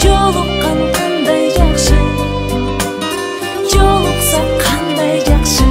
Жолуккан кандай жакшы, жолуксак кандай жакшы.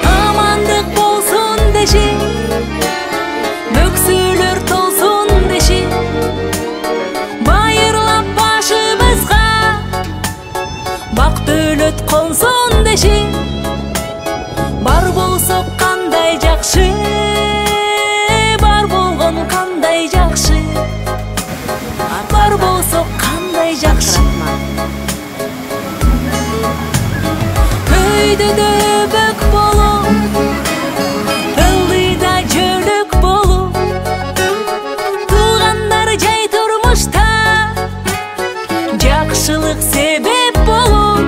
Amandık bolsun deşi, möksülür tolsun deşi, bayırlap başımızga bak dövlöt konsun deşi. Бар болсок кандай жакшы, бар болгон кандай жакшы, бар болсок кандай жакшы. Көйдөдө бөк болуп, ылдыйда жөлөк болуп, туугандар жай турмушта жакшылык себеп болуп.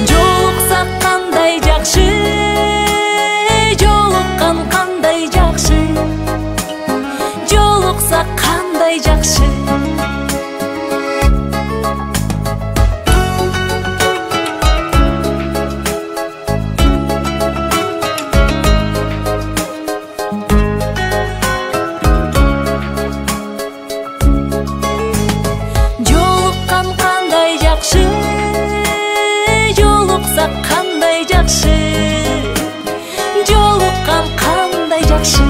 Жолуксак кандай жакшы, жолуккан кандай жакшы, жолуксак кандай жакшы. Жолуккан кандай жакшы, жолуксак кандай жакшы, жолуккан кандай жакшы.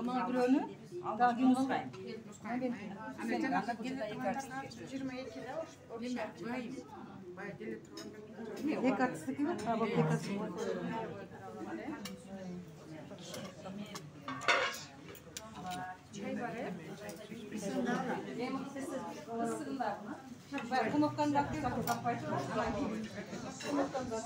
Bana bir önü, daha gün uslayayım. Ek atısı gibi, bak ek atısı var. Çay var ya. Isırınlar mı? Ben konuktan da kapayım. Konuktan da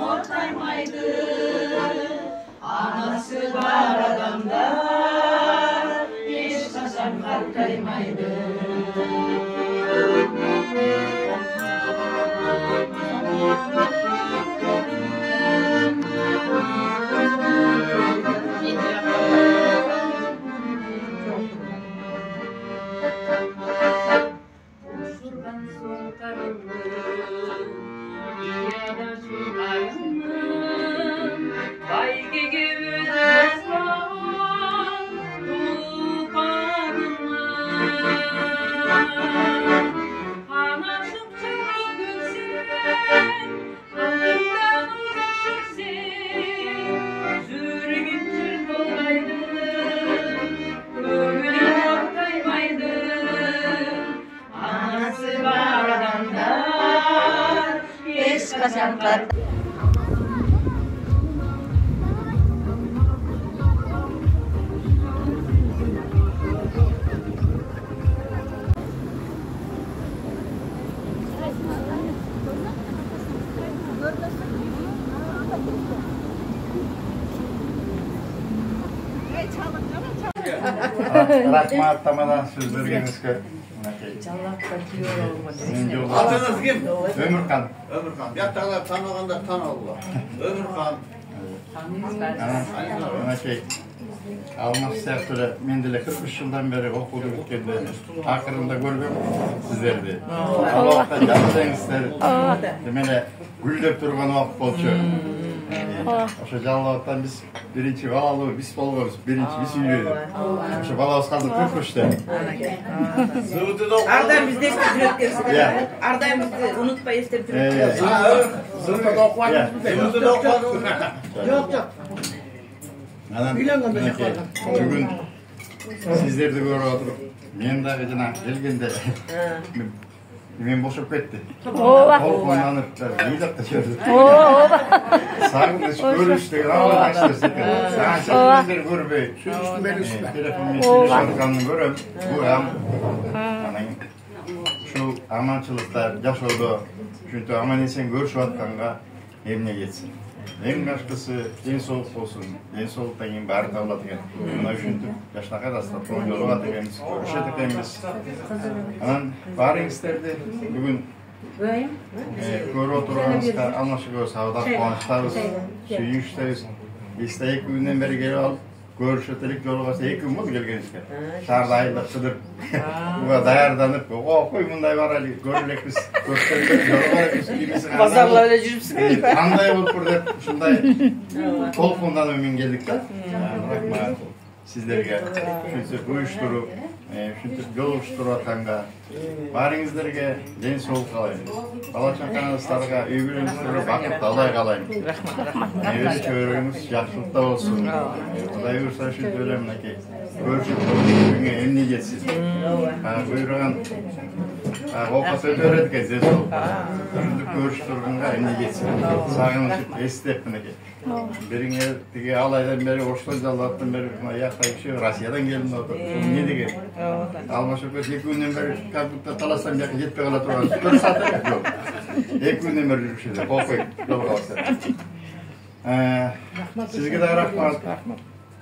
Ortaymaydı, anası var adamda, hiç taşan kalkaymaydı. Şuradan sultanım, iyada sultanım, baygi gibi destan, tufanım. Anaşıp çabuk gülsün, alnından uğraşırsın, zürgün çırp olaydı, kömülü ortaymaydı. Anası var adamda, hiç kaçanlar. Rahmat tamadan sözlerinize. Adınız kim? Ömürkan. Ömürkan. Yatağlar tanıganda tan Allah. Ömürkan. Anakey, almak sektörü mendile 43 yıldan beri okudu ülkede. Akırında görgüm sizlerdi. Allah'tan yapsayınızlar. Demele güldep turgan vakit bolçu. Oşa Allah'tan biz birinci valalı, biz bolğuz, birinci biz üyüydük. Oşa balağız kaldı 43'te. Ardayım bizde ücretlerisi. Ardayım bizde unutma estem ücretlerisi. Sınıfta da okuyalım. Sınıfta da okuyalım. Yok. Bugün sizlerdi görüp oturup, men dagı jana gelgende men boşup ketdi. Kol oynanıp, yiydak da çözdü. Sağınız görüştü, ağlar açtı. Sağınız görüp, telefonla söylüşatkanını görüp, bu hem şu amançılıkta yaşadı, çünkü aman esen görüşüvatkanga emne geçsin. En başkası en soğuk olsun, en soğuktan en bari davlat eken. Buna üçüntü yaşına kadar da yolu var tekemiz, görüşe tekemiz. Anan bari isterdi bugün görü oturağımızda anlaşılıyor, sağda kuançlarız, suyunçtayız. İşte 2 günden beri gelip alıp görüşetelik yolu varsa 2 gün oldu gelgenizke. Şarda ayılıp kıdır, dayardanıp, koy bunday var ali, görülek biz, gösterilek yolu var biz. Pazarla öyle jürüpsün. Anday olup burada şunday kolkundan ömün geldik de. Rahmat sizlerge, şuntu uyuşturup, şuntu yol uyuşturup atanga, barınızlarga den soğuk kalayım. Balaçan kanalıslarga, üyülerinizlerge bakıp dalay kalayım. Neves körüğümüz yaxşılıkta olsun. Kuday uyursa şuntu ölemdeki, görüşüp günge emni geçsin. Buyurgan, Oqat öğrettik ezde soğuk. Şuntu görüştürgünge emni geçsin. Sağınışıp estep mineke. Birine tege alaydan beri, Oştoy Allah'tan beri, ayakta bir şey Rusya'dan geldim otur. Ne dege? Almaşıp 2 günden beri kalkıp talasam yakın yetpe kala turgan. 4 saat yok. 2 günden beri bir şeyde. Korkuyum. Doğru kalsın. Sizge de rahmat.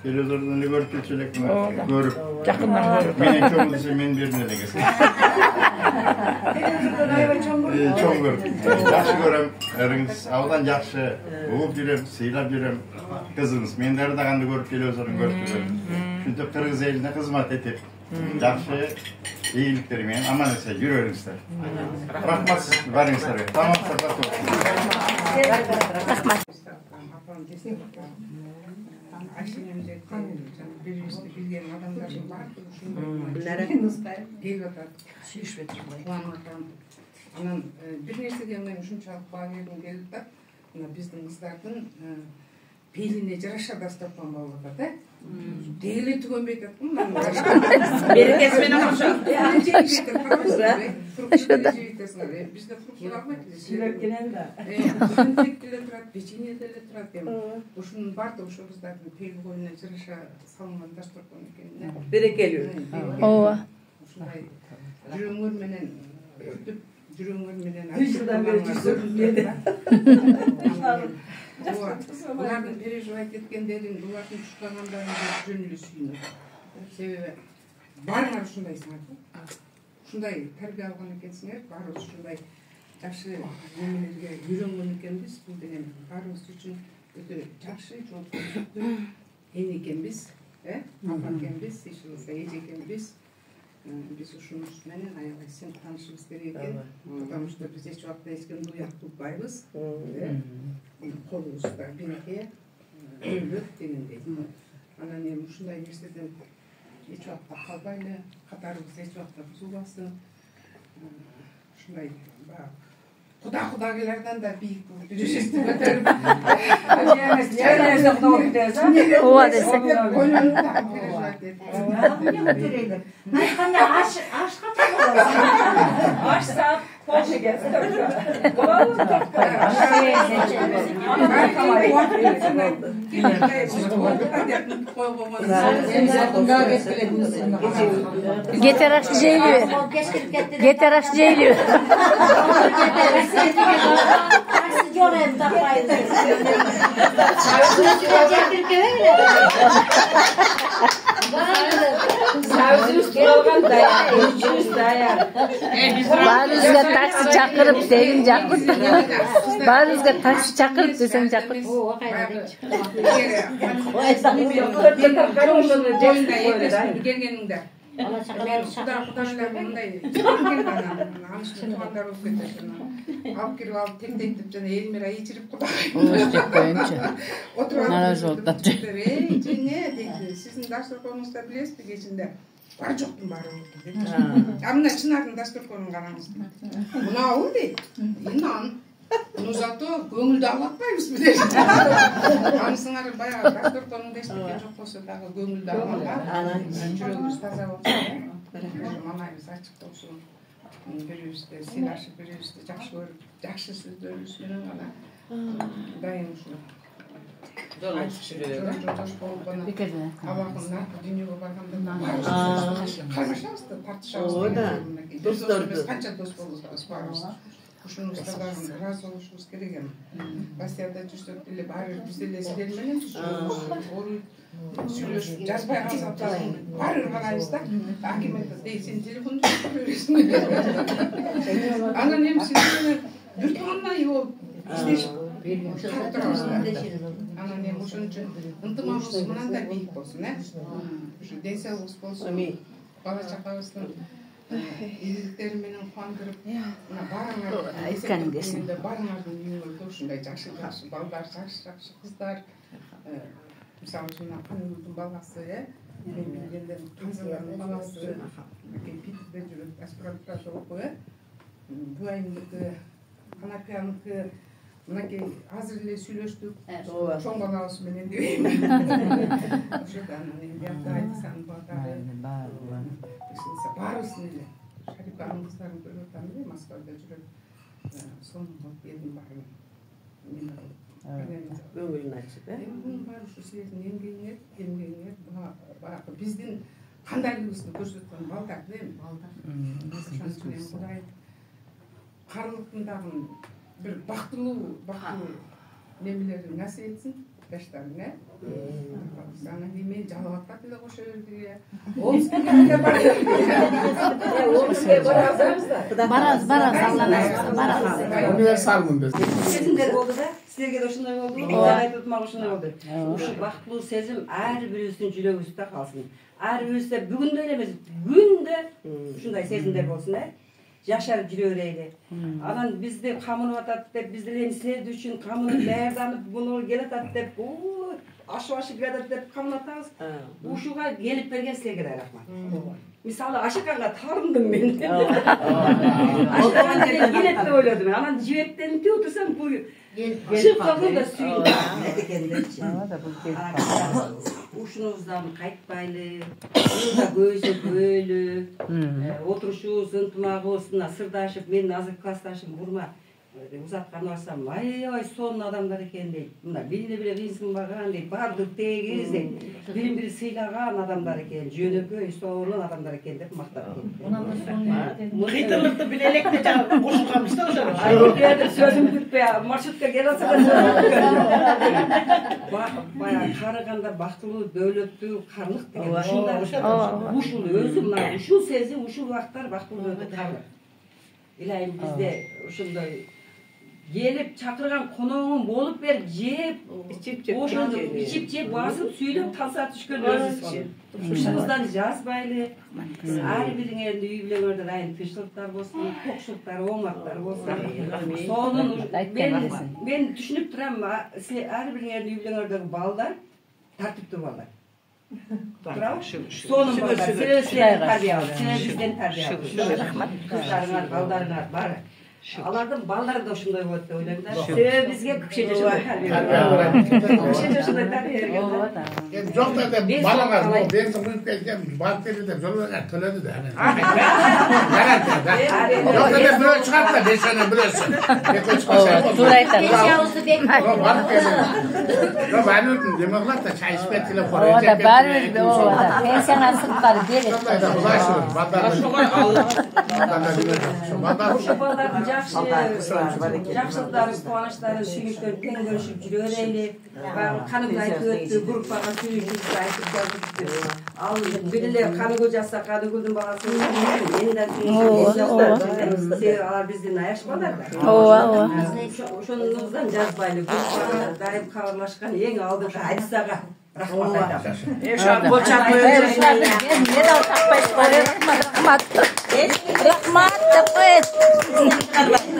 Televizordan görüp geçecek mi? Görüp. Yakından görüp. Menen çoğu dese men birine degesi. Çoğun görüp. Yaxşı görem. Eriniz avdan yaxşı. Uğup жүрем, sıylap жүрем. Kızınız. Menleri de kandı görüp televizordan görüp жүрем. Şuntu Kırgız eline hizmet etip. Yaxşı iyiliklerime aman etse yürüyünüzler. Rahmat varınızlar. Tamam sakat olsun. Rahmat. Ayşe'nin birbirimizi bilgen adamların var ki şunday gelip atar. Kuanmadan anan bir nerse diyemeyim şunçalık bağırdım gelip de bizden kızlardan peline jaraşa dastapkan bağladı da degili tügönbeyt attım lan Beri kesmene hoşa. Bizde fruktlar almaydı. Sürekli de. Sürekli turat, peçenye de turat dem. Uşun barda uşu kızlardan peyli koyuna jaraşa salman dastapkan ekenine. Beri geliyor. Ova. Uşunday jürüngür menen kütüp jürüngür menen Şuradan beri jürüngür. Bulardan perejivayt etkenlerin, bulardan tutulananların jönülü suyunu. Sebebi barlar uşunday sanatı. Uşunday terbiye algan ekensingler, barыбыз ушундай жакшы немелерге үйрөнгөн экенбиз. Бул менен барыбыз үчүн өтө жакшы жоопкерчиликтүү эн экенбиз, апа экенбиз, ишибизде эже экенбиз. Биз ушунуш менен аябай сен таанышыбыз керек экен. Потому что биз эч убакта эч кимди уят кылбайбыз. Колубузда бирге өйлөп дегендей. Анан эми ушундай нерседен эч убакта калбайлы, катарыбыз эч убакта бузулбасын. Ушундай баягы Куда-кудагилерден да бийик жүрүшүбүздү көтөрүп. Ова десе. Açsa poşe gelsin. Geteraş jeyliyor. Geteraş jeyliyor. Savcı üstü Olgan dayan, üçüncüsü dayan. Barınızga taksi çakırıp deyin jakıp. Barınızga taksi çakırıp desen jakıp. Келгениңде мен кудай мындай анышын туугандар болуп кетешин алып кирип алып тектейтип жана Элмира ичирип кудай отуруп эй жеңе дейт сиздин дастурконуңузда билесизби кечинде бар жоктун баары болду дейт а мына Чынардын дастурконун караңыз дейт мынабы дейт инан ну зато көңүлдү алатпайбызбы дейт анысыңар баягы дастурконуңду эчтеке жок болсо дагы көңүлдү алганга жүрөгүбүз таза болсун мамайыбыз ачык болсун бири бирибизди сыйлашып бири бирибизди жакшы көрүп жакшы сөздөрүбүз менен гана дайым ушул жош болуп гана абакын наркы дүйнөгө барганда кармашабыз да тартышабыз досторубуз канча дос болсобуз баарыбыз ушунуңузга дагы ыраазы болушубуз керек эми Россияда жүрсөк деле баары бир биз деле силер менен ооруйт сүйлөшүп жазбай калсак дагы баары бир карайбыз да аким айтат эй сен телефонду чөктүрө бересиң анан эми сиз менен бир туугандан болуп иштешип турабыз да анан эми ошон үчүн ынтымагыбыз мынандай бийик болсун ушу ден соолугубуз болсун бала чакабыздын ийгиликтери менен кубандырып мына баарыңардын үйүңөрдө ушундай жакшы балдар жакшы кыздар мисалы үчүн мына Канымдын баласы мен билгенден Канзалардын баласы Питерде жүрөт аспирантурада окуп Буайымдыкы Канапияныкы мынакей азыр эле сүйлөштүк чоң балабыз менен дебейм ошол анан эми биякта Айтисанын балдары баарыбыздын эле Шарипанын кыздарын көрүп атам эле Москвада жүрөт сонун элдин баары көңүлүн ачып бунун баары ушу силердин эмгегиңер баягы биздин кандайлыгыбызды көрсөткөн балдар да эми ошон үчүн Кудай карылыктын дагы bir baktulu nemelerini nasip etsin yaşlarına. Sana yemeği calavatlar bile koşuyordu ya. Oğuz gibi bile barıyor. Oğuz gibi Baraz Allah'ın baraz. Universal mı biz? Sezimler oldu da sizlerge de şunday oldu. İnternette tutmak şunday oldu. Uşu baktulu sezim her birisinin жүрөгүбүздө kalsın. Her birisi de bugün de öyle emez. Günde şunday sezimler olsun da. Yaşar жүрөбүрөйлү. Анан бизди камынып атат деп, биздерден силерди үчүн камынып даярданып, муну келатат деп, ашып келатат деп камынып атабыз. Ушуга келип берген силерге да рахмат. Мисалы Ашыканга тарындым мен. Ашыкан келет деп ойлодум. Анан жибектенип отурсам, бул чыгып калган да сүйүн экендерчи. Ушунуздан кайтпайлы, ушунда көзөбөйлү, отурушубуз, ынтымагыбыз, сырдашып, менин азыр классташым Бурма узатканы барсам, ой сонун адамдар экен дейт. Мына бири-бири кыйынсын барган дейт, бардык тегиз дейт. Бири-бири сыйлаган адамдар экен, жөнөкөй, сонун адамдар экен деп мактап кетти. Кыйтылыкты биле электе жана кошулганбыз да ошо. Сөзүм бүтпөй, маршрутка келе атса баягы карыганда бактылуу, дөөлөттүү, карлык деген ушул өзү мына ушул сезим, ушул убакыттар бактылуу дөөлөттүү карлык. Илайым бизде ушундай келип чакырган коногуң болуп бер, жеп, ичип жеп, басып сүйлөп талса түшкөн өзүбүз. Ушубуздан жазбайлы, ар бириңердин үй бүлөңөрдө дайым тынччылыктар болсун, токчулуктар, оңмактар болсун. Сонун мен түшүнүп турам, ар бириңердин үй бүлөңөрдөгү балдар тартиптүү балдар. Сонун балдар, силерден тарбия алды, бизден тарбия алды. Кыздарыңар, балдарыңар бар. Алардын балдары да ошондой болот деп ойлойм да. Бизге күкче жашындай тарбия берген. Күкче жашындай тарбия берген да. Жок да балага бензин куюп келген, барып келди деп жолбарга төлөдү да. Жок да бирөө чыгат да, бешөөнө бирөөсү. Туура айтат. Барып келди. Жок, анын деме кылат да, чай ичпей телефон. Оода баары пенсияга сырткары берет. Ошондой да, Кудай шүгүр, балдар. Ошо балдардын жакшылыктарын кубанычтарын сүйүнүктөрүн тең бөлүшүп жүрө берели. Каныбыз айтып өттү, группага сүйүнүшүбүздү айтып жазып. Ал бир эле Каныгүл жазса, Каныгүлдүн баласы алар биздин аяшмалар да. Ошондуктан жазбайлы группага дайым кабарлашкан эң алдыңкы Айсага рахмат айтам. Рахмат деп коет.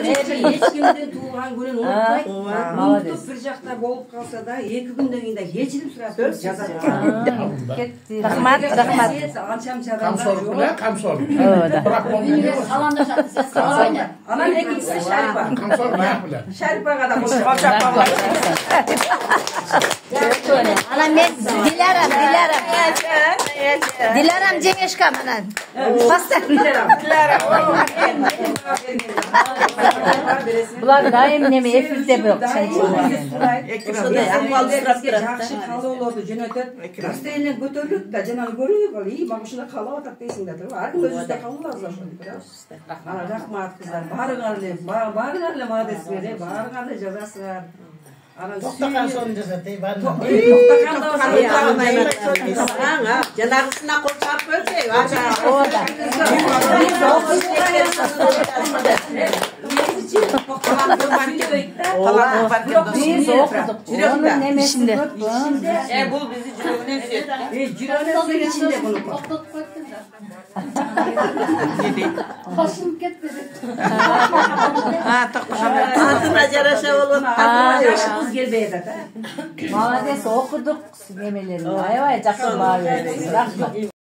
Эч кимдин туулган күнүн унутпайт. Унутуп бир жакта болуп калса да 2 күндөн кийин да кечирим сурап жазат. Рахмат. Камсол. Анан экинчиси Шарипа. Шарипага да Ana men Dilaram Jengeshkam anan. Bastan. Bular daim neme efirde yok. Жакшы калоолорду жөнөтөт. Настроение көтөрүлөт да, жана көрүнүп калды. Мага ушундай калып атат дейсиң да, ар ким өзүндө калууларыз ошондо. Рахмат кыздар, баарыңар эле молодецсиңер, баарыңар эле жазасыңар. Тоқтаған соны жасады, жанағысына қосап бөлсей, бұл бізді жүрегінен Hoşum ketmedi. Atına jaraşa olur. Yaşımız gelmeyedi. Молодец, okuduk nemelerini. Aybay жақсы баа бересиң. Рахмат.